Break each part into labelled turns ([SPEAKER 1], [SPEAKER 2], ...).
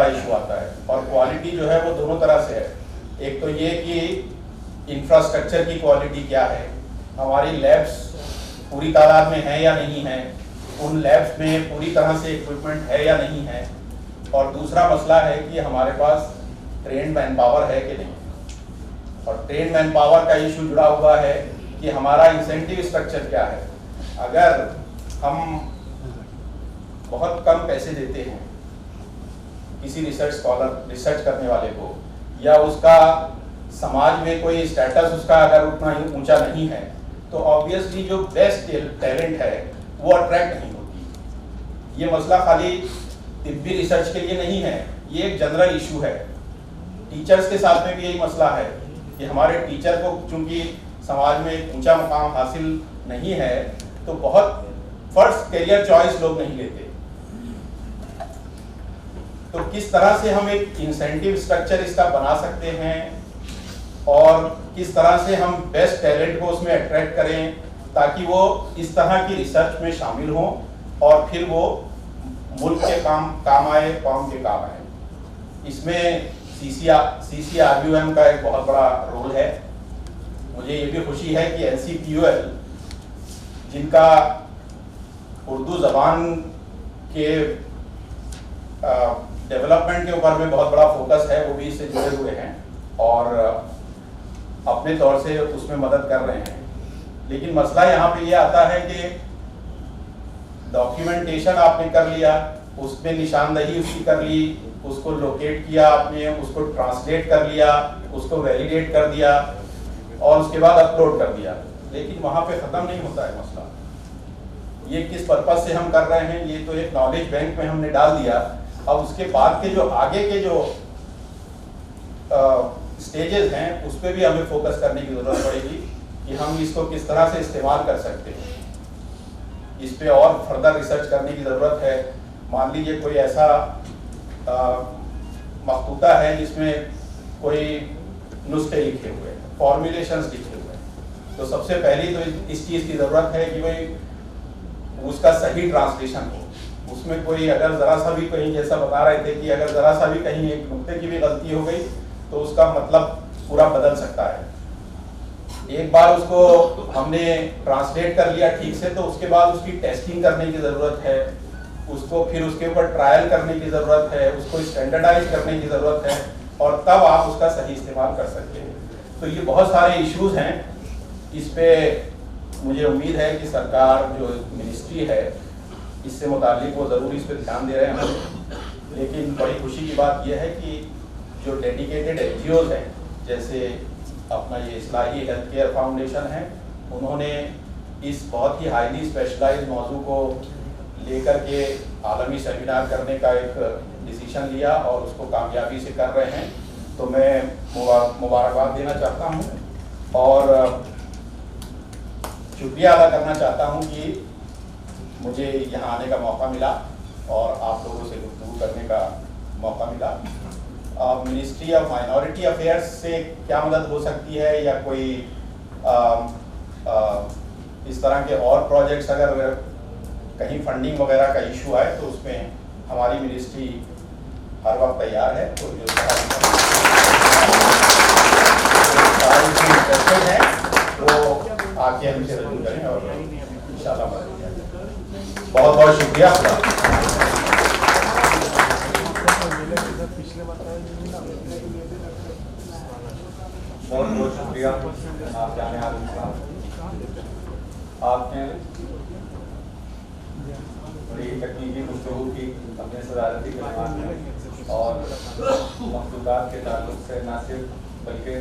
[SPEAKER 1] Issue आता है। और क्वालिटी जो है वो दोनों तरह से है। एक तो ये कि इंफ्रास्ट्रक्चर की क्वालिटी क्या है, हमारी लैब्स पूरी तादाद में है या नहीं है, उन लैब्स में पूरी तरह से इक्विपमेंट है या नहीं है। और दूसरा मसला है कि हमारे पास ट्रेन मैन पावर है कि नहीं। और ट्रेन मैन पावर का इशू जुड़ा हुआ है कि हमारा इंसेंटिव स्ट्रक्चर क्या है। अगर हम बहुत कम पैसे देते हैं किसी रिसर्च स्कॉलर, रिसर्च करने वाले को, या उसका समाज में कोई स्टेटस उसका अगर उतना ही ऊंचा नहीं है, तो ऑब्वियसली जो बेस्ट टैलेंट है वो अट्रैक्ट नहीं होती। ये मसला खाली तिब्बी रिसर्च के लिए नहीं है, ये एक जनरल इशू है। टीचर्स के साथ में भी यही मसला है कि हमारे टीचर को चूंकि समाज में एक ऊंचा मुकाम हासिल नहीं है, तो बहुत फर्स्ट करियर चॉइस लोग नहीं लेते। तो किस तरह से हम एक इंसेंटिव स्ट्रक्चर इसका बना सकते हैं और किस तरह से हम बेस्ट टैलेंट को उसमें अट्रैक्ट करें ताकि वो इस तरह की रिसर्च में शामिल हों और फिर वो मुल्क के काम आए, कौम के काम आए। इसमें CCRUM का एक बहुत बड़ा रोल है। मुझे ये भी खुशी है कि NCPUL, जिनका उर्दू ज़बान के डेवलपमेंट के ऊपर में बहुत बड़ा फोकस है, वो भी इससे जुड़े हुए हैं और अपने तौर से उसमें मदद कर रहे हैं। लेकिन मसला यहाँ पे ये आता है कि डॉक्यूमेंटेशन आपने कर लिया, उसमें निशानदही उसकी कर ली, उसको लोकेट किया आपने, उसको ट्रांसलेट कर लिया, उसको वैलिडेट कर दिया और उसके बाद अपलोड कर दिया, लेकिन वहाँ पे ख़त्म नहीं होता है मसला। ये किस पर्पज से हम कर रहे हैं, ये तो एक नॉलेज बैंक में हमने डाल दिया। अब उसके बाद के जो आगे के जो स्टेजेस हैं उस पर भी हमें फोकस करने की ज़रूरत पड़ेगी कि हम इसको किस तरह से इस्तेमाल कर सकते हैं। इस पे और फर्दर रिसर्च करने की ज़रूरत है। मान लीजिए कोई ऐसा मखतूता है जिसमें कोई नुस्खे लिखे हुए हैं, फॉर्मुलेशंस लिखे हुए हैं, तो सबसे पहली तो इस चीज़ की ज़रूरत है कि भाई उसका सही ट्रांसलेशन हो। उसमें कोई अगर ज़रा सा भी कहीं, जैसा बता रहे थे कि अगर ज़रा सा भी कहीं एक नुक्ते की भी गलती हो गई तो उसका मतलब पूरा बदल सकता है। एक बार उसको हमने ट्रांसलेट कर लिया ठीक से, तो उसके बाद उसकी टेस्टिंग करने की ज़रूरत है, उसको फिर उसके ऊपर ट्रायल करने की ज़रूरत है, उसको स्टैंडर्डाइज करने की ज़रूरत है और तब आप उसका सही इस्तेमाल कर सकते हैं। तो ये बहुत सारे इश्यूज़ हैं। इस पे मुझे उम्मीद है कि सरकार जो मिनिस्ट्री है इससे मुताल्लिक वो ज़रूर इस पर ध्यान दे रहे हैं। लेकिन बड़ी खुशी की बात यह है कि जो डेडिकेटेड NGOs हैं, जैसे अपना ये इस्लाही हेल्थ केयर फाउंडेशन है, उन्होंने इस बहुत ही हाईली स्पेशलाइज्ड मौजू को लेकर के आलमी सेमिनार करने का एक डिसीजन लिया और उसको कामयाबी से कर रहे हैं। तो मैं मुबारकबाद देना चाहता हूँ और शुक्रिया अदा करना चाहता हूँ कि मुझे यहाँ आने का मौका मिला और आप लोगों से गुफ्तगू करने का मौका मिला। मिनिस्ट्री ऑफ माइनॉरिटी अफेयर्स से क्या मदद हो सकती है या कोई इस तरह के और प्रोजेक्ट्स अगर कहीं फंडिंग वगैरह का इशू आए तो उसमें हमारी मिनिस्ट्री हर वक्त तैयार है। तो जो इंटरेस्टेड हैं वो आके हमसे रजू करें और इंशाल्लाह मदद करें। बहुत बहुत शुक्रिया।
[SPEAKER 2] बहुत बहुत शुक्रिया आप जाने आलम साहब, आपने बड़ी तकनीकी गुफ्तगू की अपने सदारती कलमात में और मखलूक़ात के ताल्लुक से न सिर्फ बल्कि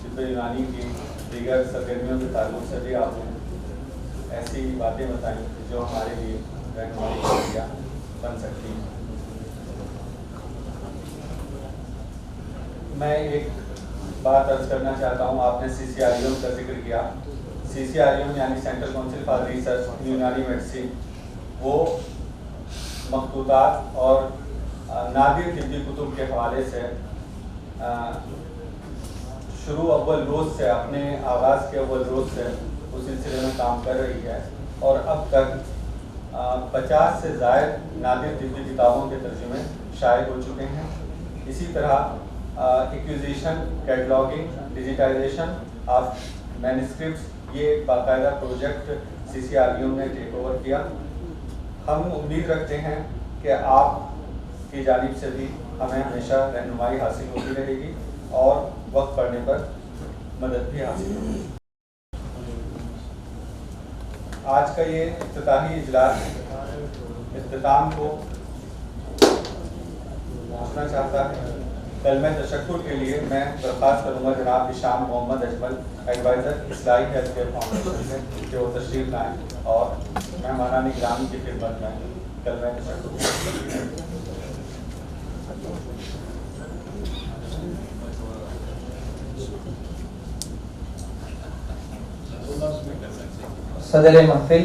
[SPEAKER 2] तिब्ब यूनानी की दीगर सरगर्मियों के ताल्लुक से भी आपने ऐसी बातें बताई जो हमारे लिए रहनुमाई बन सकती हैं। मैं एक बात अर्ज करना चाहता हूँ। आपने CCRUM का जिक्र किया। CCRUM यानी सेंट्रल काउंसिल फॉर रिसर्च यूनानी मेडिसिन, वो मखतूतात और नादिर तिब्बी कुतुब के हवाले से शुरू अव्वल रोज़ से, अपने आगाज़ के अव्वल रोज़ से उस सिलसिले में काम कर रही है और अब तक 50 से ज़ायद नादिर तिब्बी किताबों के तर्जुमे शाये हो चुके हैं। इसी तरह acquisition, cataloguing, digitisation of manuscripts ये एक बाकायदा प्रोजेक्ट CCRBO ने टेक ओवर किया। हम उम्मीद रखते हैं कि आपकी जानिब से भी हमें हमेशा रहनुमाई हासिल होती रहेगी और वक्त पड़ने पर मदद भी हासिल होगी। आज का ये इफ्तिताही इजलास इख्तिताम को पहुँचना चाहता है। कलमे तशक्कुर के लिए मैं दरख्वास्त करूँगा जनाब Isham Mohammad Ajmal, adviser Islahi health care foundation से कि वो तशरीफ लाएँ और मेहमानान गिरामी की खिदमत में कलमे तशक्कुर।
[SPEAKER 3] सदर महफिल,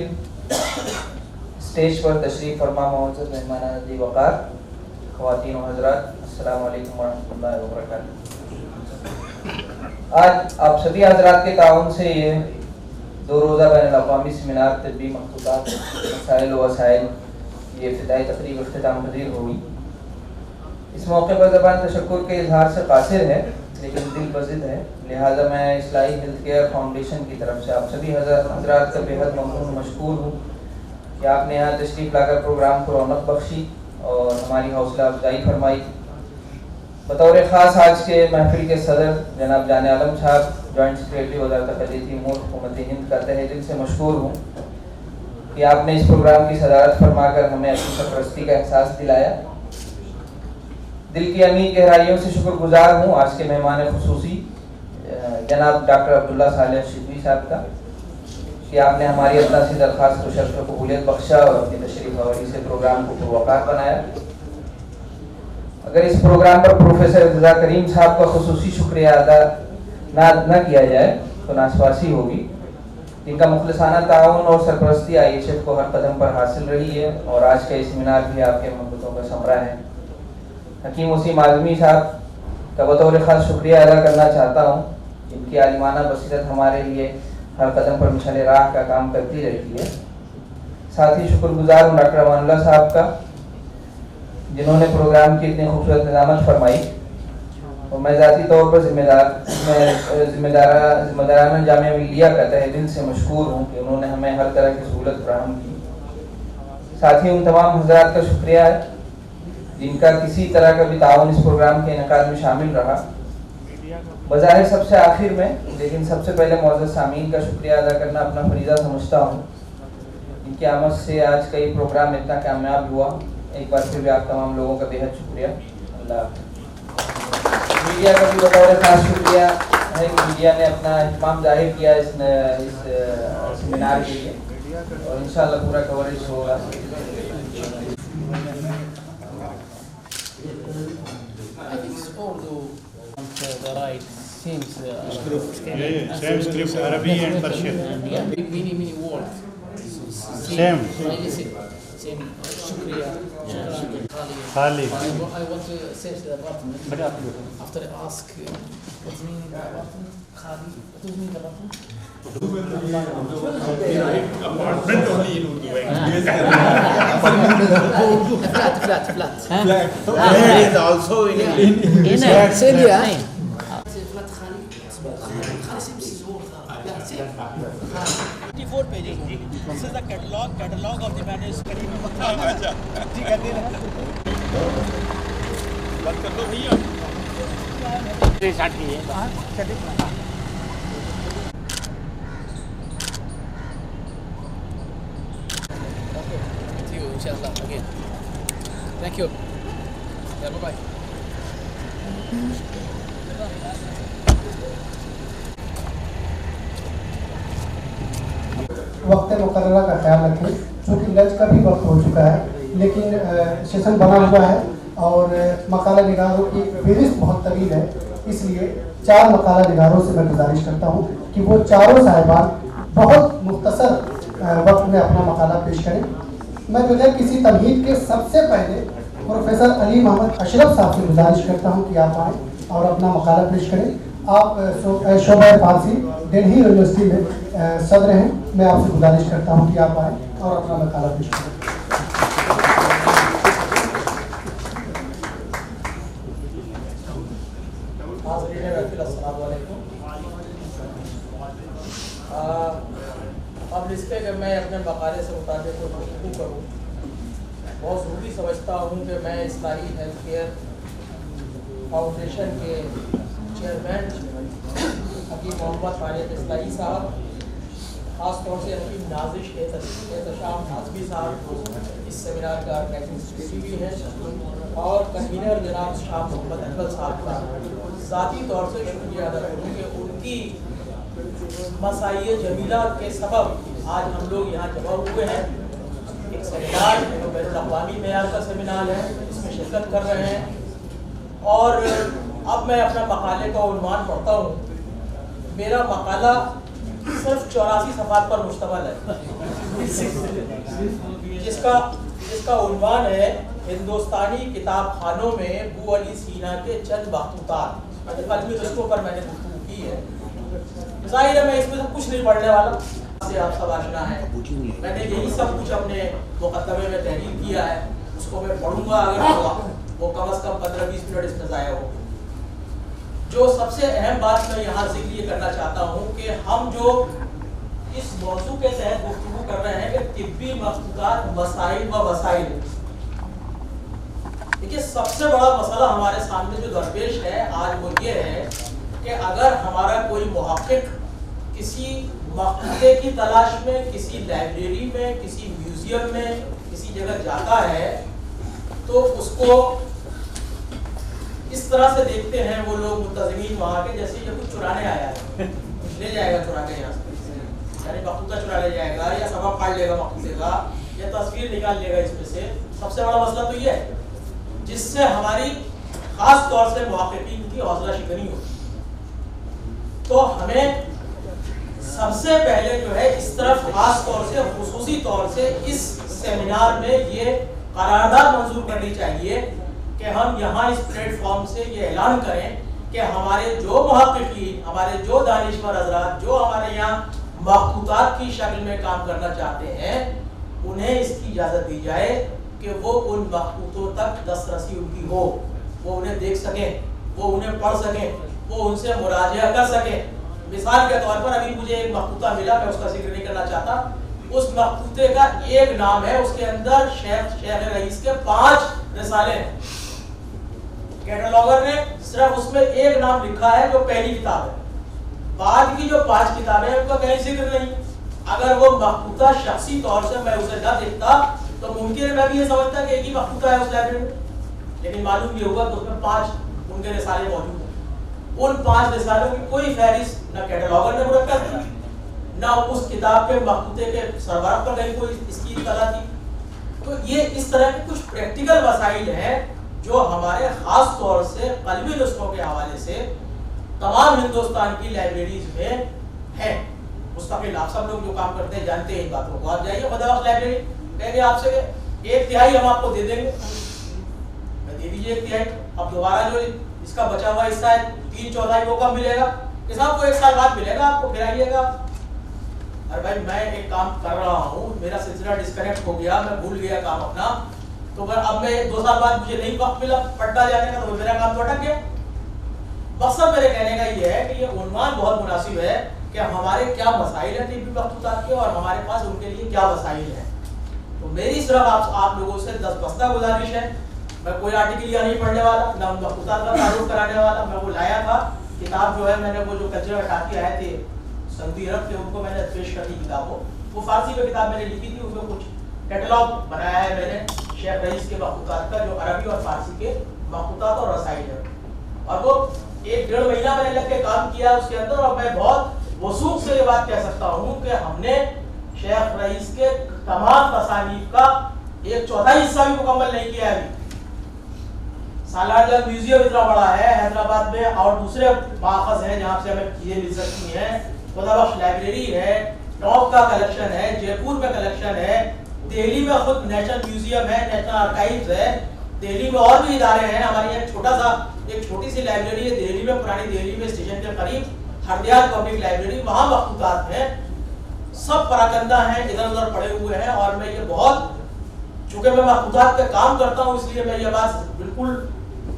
[SPEAKER 3] स्टेज पर तशरीफ फरमा मौजूद मेहमान दी वक़ार, ख़वातीन व हज़रात, अस्सलाम वालेकुम वरहमतुल्लाहि व बरकातुहू। आज आप सभी हज़रात के ताउन से ये 2 रोज़ा बैनुल-अक़वामी सेमिनार तिब्बी मखसूसात मसाइल व वसाइल ये इब्तिदाई तक़रीब इख्तिताम पज़ीर हुई। इस मौके पर ज़बान तशक्कुर के इजहार से कासिर है लेकिन दिल बज़िद है, लिहाजा मैं इस्लाही हेल्थ केयर फाउंडेशन की तरफ से आप सभी हज़रात का बेहद ममनून मशकूर हूँ कि आपने यहाँ तशरीफ़ लाकर प्रोग्राम को रौनक बख्शी और हमारी हौसला अफजाई फरमाई। बतौर ख़ास आज के महफिल के सदर जनाब जान आलम साहब, जॉइंट सेक्रेटरी वज़ारत ख़लीती उमूर हुकूमत हिंद का तहे दिल से मशकूर हूँ कि आपने इस प्रोग्राम की सदारत फरमाकर हमें अपनी सरपरस्ती का एहसास दिलाया। दिल की अमीर गहराइयों से शुक्रगुजार हूँ आज के मेहमान खुसूसी जनाब डॉक्टर अब्दुल्ला सालेह शिदवी साहब का कि आपने हमारी अदना सी दरख्वास्त को शर्फ कबूलियत बख्शा और अपनी तशरीफ आवरी से प्रोग्राम को पुरवकार बनाया। अगर इस प्रोग्राम पर प्रोफेसर रज़ा करीम साहब का खुसूसी शुक्रिया अदा ना किया जाए तो नासवासी होगी, जिनका मुखलिसाना ताउन और सरपरस्ती IHF को हर कदम पर हासिल रही है और आज का सेमिनार भी आपके मोहब्बतों का समरा है। हकीम वसीम आज़मी साहब का बतौर ख़ास शुक्रिया अदा करना चाहता हूँ, जिनकी आलिमाना बसीरत हमारे लिए हर कदम पर मिसाल राह का काम करती रहती है। साथ ही शुक्रगुजार हूँ डॉक्टर अमानुल्लाह साहब का, जिन्होंने प्रोग्राम की इतनी खूबसूरत निज़ामत फरमाई और मैं ज़ाती तौर पर जिम्मेदाराना जामिया मिल्लिया का तहे दिल से मशकूर हूँ कि उन्होंने हमें हर तरह की सहूलत फराहम की। साथ ही उन तमाम हज़रात का शुक्रिया है जिनका किसी तरह का भी ताउन इस प्रोग्राम के इनेकाद में शामिल रहा। बज़ाहिर सबसे आखिर में लेकिन सबसे पहले मौजूद सामीन का शुक्रिया अदा करना अपना फरीज़ा समझता हूँ। इनकी आमद से आज का ये प्रोग्राम इतना कामयाब हुआ। एक बार फिर भी आप तमाम लोगों का बेहद शुक्रिया। अल्लाह। मीडिया का भी बतौर ख़ास शुक्रिया है कि मीडिया ने अपना इत्माम जाहिर किया इस सेमिनार के लिए और इंशाअल्लाह पूरा कवरेज होगा।
[SPEAKER 4] The right seems
[SPEAKER 5] same script, Arabic and Persian.
[SPEAKER 4] many words.
[SPEAKER 5] Same.
[SPEAKER 4] Same. Shukriya.
[SPEAKER 5] Khalid.
[SPEAKER 4] I want to search the apartment. After I ask what's the meaning of the apartment, Khalid. What does mean the apartment?
[SPEAKER 5] Apartment only in Urdu.
[SPEAKER 4] Flat.
[SPEAKER 5] Flat is also in English.
[SPEAKER 4] Flat Khalid. Khalid seems his word.
[SPEAKER 6] 54 pages. This is the catalog of the manuscript.
[SPEAKER 4] See you inshallah again. Thank you. Yeah, bye-bye.
[SPEAKER 7] वक्त मुकर्ररा का ख्याल रखें, चूँकि lunch का भी वक्त हो चुका है लेकिन सेशन बना हुआ है और मकाला निगारों की फहरिस्त बहुत तवील है, इसलिए 4 मकाला निगारों से मैं गुजारिश करता हूँ कि वो चारों साहिबान बहुत मुख्तसर वक्त में अपना मकाला पेश करें। मैं बगैर किसी तमहीद के सबसे पहले प्रोफेसर अली मोहम्मद अशरफ साहब से गुजारिश करता हूँ कि आप आएँ और अपना मकाला पेश करें। आप शोबा फारसी दिल्ली यूनिवर्सिटी में सदर हैं, मैं आपसे गुजारिश करता हूं कि आप आएँ और अपना मकाला पेश करें।
[SPEAKER 4] हाज़रीन महफ़िल, अस्सलाम वालेकुम। अब इसके कि मैं अपने मकाले से मुताबिक गुफ्तगू करूँ, बहुत ज़रूरी समझता हूँ कि मैं इस्लाही हेल्थ केयर फाउंडेशन के चेयरमैन हकीम मोहम्मद फारिक इस्लाही साहब, ख़ास तौर से हकीम नाजिश एहतशाम नाज़मी साहब इस सेमिनार का ऑर्गेनाइजिंग सेक्रेटरी भी हैं, और कन्वीनर जनाब शाह मोहम्मद अकबर साहब का ज़ाती तौर से शुक्रिया अदा करूँ कि उनकी मसाइल जमीला के सबब आज हम लोग यहाँ जमा हुए हैं। एक सेमिनार जो बैनुल-अक़वामी मेयार का सेमिनार है, इसमें शिरकत कर रहे हैं। और अब मैं अपना मकाले का उन्वान पढ़ता हूँ। मेरा मकाला सिर्फ 84 सफ़हात पर मुश्तमिल है, जिसका उन्वान है हिंदुस्तानी किताब खानों में बू अली सीना के चंद मखतूतात। कलमी नुस्खों पर मैंने गुफ्तगू की है। जाहिर है मैं इसमें से कुछ नहीं पढ़ने वाला, से आप सब आशना है। मैंने यही सब कुछ अपने मुकद्दमे में तहरीर किया है, उसको मैं पढ़ूंगा अगर हुआ वो कम से कम 15-20 मिनट इसमें ज़ाया हो। जो सबसे अहम बात मैं यहाँ जिक्र ये करना चाहता हूँ कि हम जो इस मौजू के तहत गुफ्तगू कर रहे हैं कि तिब्बी मखसूसात मसाइल व वसाइल। देखिए, सबसे बड़ा मसला हमारे सामने जो दरपेश है आज वो ये है कि अगर हमारा कोई मुहक्किक किसी मखसूसे की तलाश में, किसी लाइब्रेरी में, किसी म्यूजियम में, किसी जगह जाता है तो उसको इस तरह से देखते हैं वो लोग मुंतज़मीन वहाँ के, जैसे ये कुछ चुराने आया है, ले जाएगा चुरा के यहाँ से, यानी मखसूसा चुरा ले जाएगा या सबक फाड़ लेगा मखसूसे का या तस्वीर निकाल लेगा इसमें से। सबसे बड़ा मसला तो ये है जिससे हमारी खास तौर से मुहक्किकीन की हौसला शिकनी होती। तो हमें सबसे पहले जो है इस तरफ खास तौर से खुसूसी तौर से इस सेमिनार में ये करारदाद मंजूर करनी चाहिए कि हम यहाँ इस प्लेटफॉर्म से ये ऐलान करें कि हमारे जो मुहक्किकीन, हमारे जो दानिशवर हज़रात जो हमारे यहाँ मखतूतात की शक्ल में काम करना चाहते हैं, उन्हें इसकी इजाज़त दी जाए कि वो उन मखतूतों तक दस्तरसी उनकी हो, वो उन्हें देख सकें, वो उन्हें पढ़ सकें, वो उनसे मुराजा कर सकें। मिसाल के तौर पर अभी मुझे एक मखतूता मिला, मैं उसका जिक्र नहीं करना चाहता। उस मखतूते का एक नाम है, उसके अंदर शेख रईस के 5 रिसाले हैं। कैटलॉगर ने सिर्फ उसमें एक नाम लिखा है जो पहली किताब है, बाद की जो 5 किताबें हैं उनका कहीं जिक्र नहीं। अगर वो मखतूता शख्सी तौर से मैं उसे न देखता तो मुमकिन है मैं भी ये समझता कि एक ही मखतूता है उस लाइब्रेरी में, लेकिन मालूम ये हुआ कि उसमें 5 उनके रिसाले मौजूद हैं। उन 5 रिसालों की कोई फहरिस्त न कैटलॉगर ने मुरक्कब की, न उस किताब के मखतूते के सरबराह पर कहीं कोई इसकी इत्तला थी। तो ये इस तरह के कुछ प्रैक्टिकल मसाइल हैं जो हमारे खास तौर से कलमी नुस्खों के हवाले से तमाम हिंदुस्तान की लाइब्रेरीज में है। मुस्तकिल आप सब लोग जो काम करते हैं जानते हैं इन बातों को। आप जाइए खुदावक्त लाइब्रेरी, कहेंगे आपसे 1/3 हम आपको दे देंगे, मैं दे दीजिए 1/3। अब दोबारा जो इसका बचा हुआ हिस्सा है 3/4 वो कब मिलेगा? इस आपको 1 साल बाद मिलेगा, आपको फिर आइएगा। अरे भाई मैं एक काम कर रहा हूँ, मेरा सिलसिला डिस्कनेक्ट हो गया, मैं भूल गया काम अपना, तो अब मैं 2 साल बाद मुझे नहीं वक्त मिला पटना जाने का, तो मेरा काम तो अटक गया। मकसद मेरे कहने का ये है कि ये उन्वान बहुत मुनासिब है कि हमारे क्या मसाइल हैं तिब्बी मखतूतात के और हमारे पास उनके लिए क्या वसाइल हैं। तो मेरी सिर्फ आप लोगों से 10 बस्ता गुजारिश है। मैं कोई आर्टिकल यहाँ नहीं पढ़ने वाला, ना उन मखतूतात का तारुफ कराने वाला। मैं वो लाया था किताब जो है, मैंने वो जो कचरे हटा के आए थे सऊदी अरब से, उनको मैंने पेश कर दी किताब को। वो फारसी में किताब मैंने लिखी थी, उसमें कुछ कैटलॉग बनाया है मैंने शेख रईस के मखतूतात का, जो अरबी और फारसी के मखतूतात और रसाइल है। और वो 1-1.5 महीना मैंने लग के काम किया उसके अंदर, और मैं बहुत वसूख से ये बात कह सकता हूँ कि हमने शेख रईस के तमाम तसानीफ का 1/4 हिस्सा भी मुकम्मल नहीं किया है। सालारजंग म्यूजियम इतना बड़ा है हैदराबाद में, और दूसरे माखज़ हैं जहाँ से हमें चीज़ें मिल सकती हैं। खुदाबख्श लाइब्रेरी है, टॉप का कलेक्शन है, जयपुर में कलेक्शन है, दिल्ली में खुद नेशनल म्यूजियम है, नेशनल आर्काइव्स है, दिल्ली में और भी इदारे हैं। हमारी एक छोटी सी लाइब्रेरी है दिल्ली में, पुरानी दिल्ली में स्टेशन के करीब हरदयाल पब्लिक लाइब्रेरी, वहाँ मखतूतात हैं, सब पराकंदा हैं, इधर उधर पड़े हुए हैं। और मैं ये बहुत, चूंकि मैं मखतूतात पे काम करता हूँ, इसलिए मैं ये बात बिल्कुल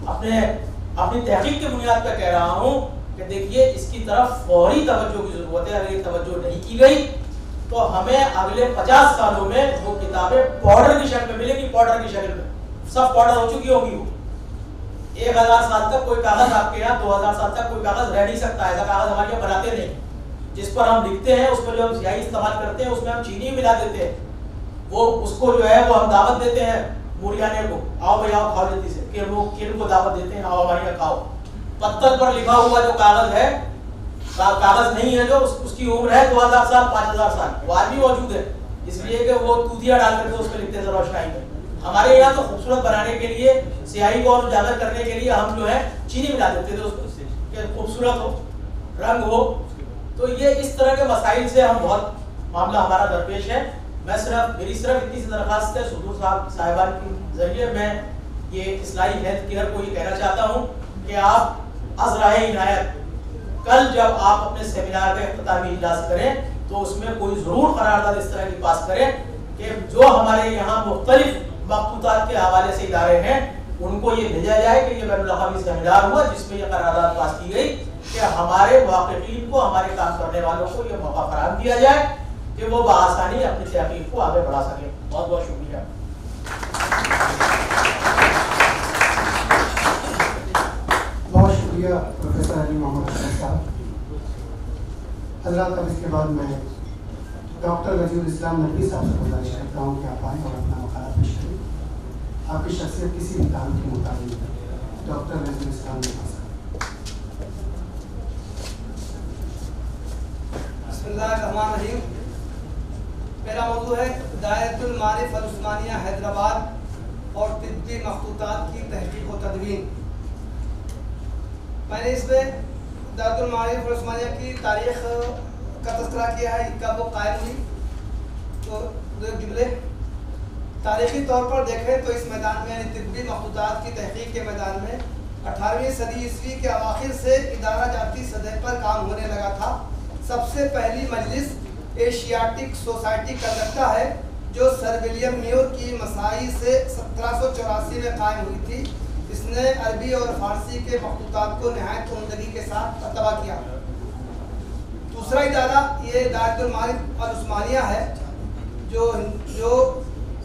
[SPEAKER 4] अपने अपनी तहकीक की बुनियाद पर कह रहा हूँ कि देखिए इसकी तरफ फौरी तवज्जो की जरूरत है। अगर ये तवज्जो नहीं की गई तो हमें अगले 50 सालों में वो किताबें पाउडर की शक्ल में मिलेगी, पाउडर की शक्ल में सब पाउडर हो चुकी होंगी। वो 1000 साल तक कोई कागज आपके यहाँ 2000 साल तक कोई कागज रह नहीं सकता। ऐसा कागज हमारे यहाँ बनाते नहीं, जिस पर हम लिखते हैं उस पर जो हम स्याही इस्तेमाल करते हैं उसमें हम चीनी मिला देते हैं। वो उसको जो है वो हम दावत देते हैं मुरियाने को, आओ भाई आओ खाओ जल्दी से, कि वो किन को दावत देते हैं आओ हमारे यहाँ खाओ। पत्थर पर लिखा हुआ जो कागज है, कागज नहीं है जो उसकी उम्र है 2000 साल 5000 साल, वो आज भी मौजूद है, इसलिए कि वो तूतिया डाल करके उस पर लिखते हैं रोशनाई में। हमारे यहाँ तो खूबसूरत बनाने के लिए, स्याही को और उजागर करने के लिए हम जो है चीनी मिला देते थे उसमें, खूबसूरत हो, रंग हो। तो ये इस तरह के मसाइल से हम बहुत मामला हमारा दरपेश है। मेरी सिर्फ इतनी सी दरखास्त है सुदूर साहिबान के जरिए मैं ये इस्लाही हेल्थ केयर को ये कहना चाहता हूँ कि आप अज़राए इनायत कल जब आप अपने सेमिनार का इख्तितामी इजलास करें तो उसमें कोई ज़रूर करारदाद इस तरह की पास करें कि जो हमारे यहाँ मुख्तलिफ मखतूतात के हवाले से इदारे हैं उनको ये भेजा जाए कि ये बैनुल-अक़वामी सेमिनार हुआ जिसमें ये करारदाद पास की गई कि हमारे मुहक़्क़ीक़ीन को, हमारे काम करने वालों को ये मौका फराहम किया जाए कि वो बआसानी अपनी तहक़ीक़ को आगे बढ़ा सकें। बहुत बहुत शुक्रिया।
[SPEAKER 7] बहुत शुक्रिया प्रोफेसर अली मोहम्मद हसन साहब। हज़रात, अब इसके बाद मैं डॉक्टर वजीरुल इस्लाम नकवी साहब से गुजारिश करता हूँ कि आप आएँ और अपना मकाला पेश करें। आपकी शख्सियत किसी भी काम के मुताबिक डॉक्टर वजीरुल इस्लाम नकवी साहब।
[SPEAKER 8] बिस्मिल्लाहिर्रहमानिर्रहीम। मेरा मौजू है दायरतुल मारिफ अल उस्मानिया हैदराबाद और तिब्बी मखतूतात की तहकीक व तदवीन। मैंने इसमें दायरतुल मारिफ अल उस्मानिया की तारीख़ का तज़किरा किया है, कब वो कायम हुई। तो दो जुमले तारीख़ी तौर पर देखें तो इस मैदान में यानी तिब्बी मखतूतात की तहकीक के मैदान में 18वीं सदी ईस्वी के अवाखिर से इदारा जाती सतह पर काम होने लगा था। सबसे पहली मजलिस एशियाटिक सोसाइटी कलकत्ता है जो सर विलियम म्यूर की मसाई से 1784 में कायम हुई थी। इसने अरबी और फारसी के मखतूतात को नहायत उम्दगी के साथ तबा किया। दूसरा इदारा ये दायरतुल मारिफ अल उस्मानिया है जो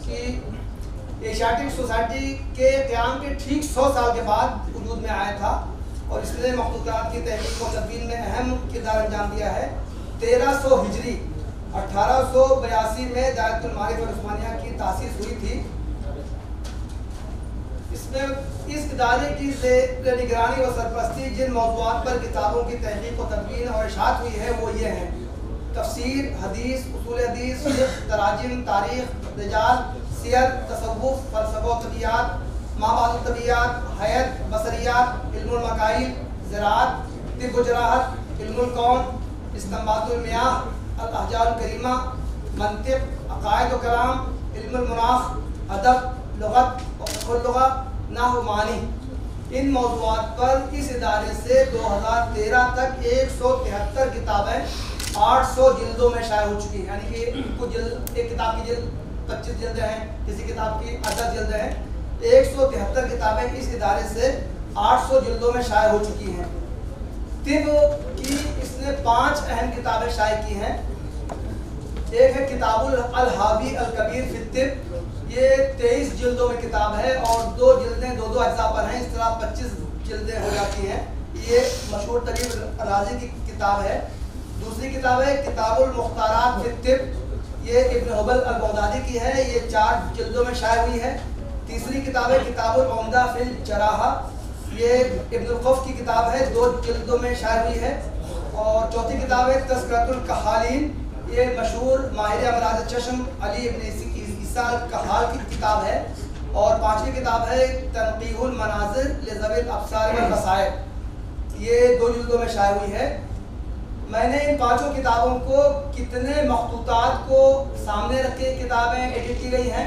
[SPEAKER 8] कि एशियाटिक सोसाइटी के क़याम के ठीक 100 साल के बाद वजूद में आया था और इसने मखतूतात की तहकीक व तदवीन में अहम किरदार अंजाम दिया है। 1300 हिजरी 1882 में दायरतुल मारिफ अल उस्मानिया की तासीस हुई थी। इसमें इस इदारे की निगरानी व सरपरस्ती जिन मौज़ूआत पर किताबों की तहकीक व तदवीन और इशाअत हुई है वो ये हैं: तफसीर, हदीस, उसूल हदीस, फिक़्ह, तराजिम, तारीख़, रिजाल, सियर, तसव्वुफ़, फ़लसफ़ा व तबियात, माबाद तबियात, हयत, बसरियात, इल्मुल मकाइल, ज़राअत, तिब व जराहत, इल्मुल कौन, इस्तिंबातुल मियाह, अल अहजारुल करीमा, मंतिक़, अक़ाइद व कलाम, इल्मुल मुनाख़, अदब, लुग़त व फ़िक़्हुल लुग़ा, नहव मानी। इन मौज़ूआत पर इस इदारे से 2013 तक 173 किताबें 800 जिल्दों में शाये हो चुकी हैं। यानी कि कुछ जिल्द, एक किताब की जिल्द 25 जिल्दें हैं, किसी किताब की 10 जिल्दें हैं। 173 किताबें इस इदारे से 800 जिल्दों में शाये हो चुकी हैं। तिब की इसने 5 अहम किताबें शाये की हैं। एक है किताबुल अल हावी अल कबीर फी तिब, ये 23 जिल्दों में किताब है और 2 जिल्दें 2-2 अज्जा पर हैं, इस तरह 25 जिल्दें हो जाती हैं। ये मशहूर तरीब राजी की किताब है। दूसरी किताब है किताबुल मुख्तारात फी तिब, ये इब्न हुबल अल बगदादी की है, ये 4 जिल्दों में शाये हुई है। तीसरी किताब है किताबुल उम्दा फिल जराहा, ये इब्न क़फ़ की किताब है, 2 जिल्दों में शाये हुई है। और चौथी किताब है तज़किरतुल कहालीन, ये मशहूर माहिर अमराज़ चश्म अली इब्न ईसा अल कहाल की किताब है। और पांचवी किताब है तनक़ीहुल मनाज़िर लिज़विल अब्सार वल बसायर, ये 2 जिल्दों में शाये हुई है। मैंने इन 5 किताबों को कितने मखतूतात को सामने रख के किताबें एडिट की गई हैं,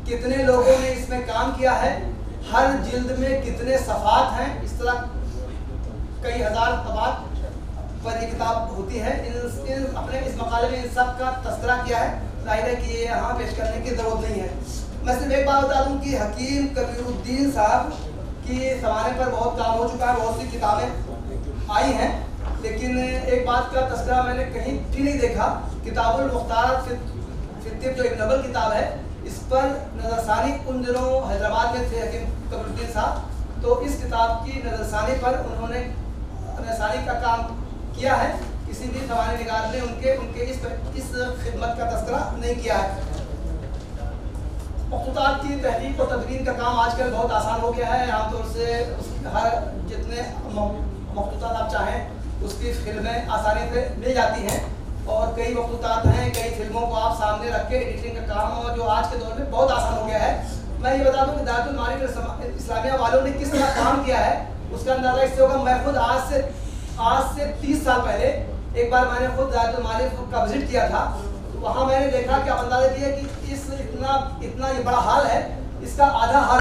[SPEAKER 8] कितने लोगों ने इसमें काम किया है, हर जिल्द में कितने सफ़ात हैं, इस तरह कई हज़ार तबात पर ये किताब होती है। अपने इस मकाले में इन सब का तज़किरा किया है। जाहिर है कि ये यहाँ पेश करने की ज़रूरत नहीं है। मैं सिर्फ एक बात बता दूँ कि हकीम कबीरुद्दीन साहब इसकी ज़माने पर बहुत काम हो चुका है, बहुत सी किताबें आई हैं, लेकिन एक बात का तस्करा मैंने कहीं भी नहीं देखा। किताबुल मुख्तार फित्तिब जो एक नवल किताब है, इस पर नज़रसानी उन दिनों हैदराबाद में थे हकीम कमरुद्दीन साहब, तो इस किताब की नज़रसानी पर उन्होंने नज़रसानी का काम किया है। किसी भी ज़माने निगार ने उनके इस खिदमत का तस्करा नहीं किया है। मखतूतात की तहरीक और तदवीन का काम आजकल बहुत आसान हो गया है। आमतौर से हर जितने मखतूतात आप चाहें उसकी फिल्में आसानी से मिल जाती हैं, और कई मखतूतात हैं, कई फिल्मों को आप सामने रख के एडिटिंग का काम और जो आज के दौर में बहुत आसान हो गया है। मैं ये बता दूं कि दारुल मारिफ इस्लामिया वालों ने किस तरह काम किया है उसका अंदाज़ा इससे होगा। मैं खुद आज से 30 साल पहले एक बार मैंने खुद दारुल मारिफ का विजिट किया था, तो वहाँ मैंने देखा कि आप अंदाजा किया कि इतना ये बड़ा हाल है, इसका आधा हाल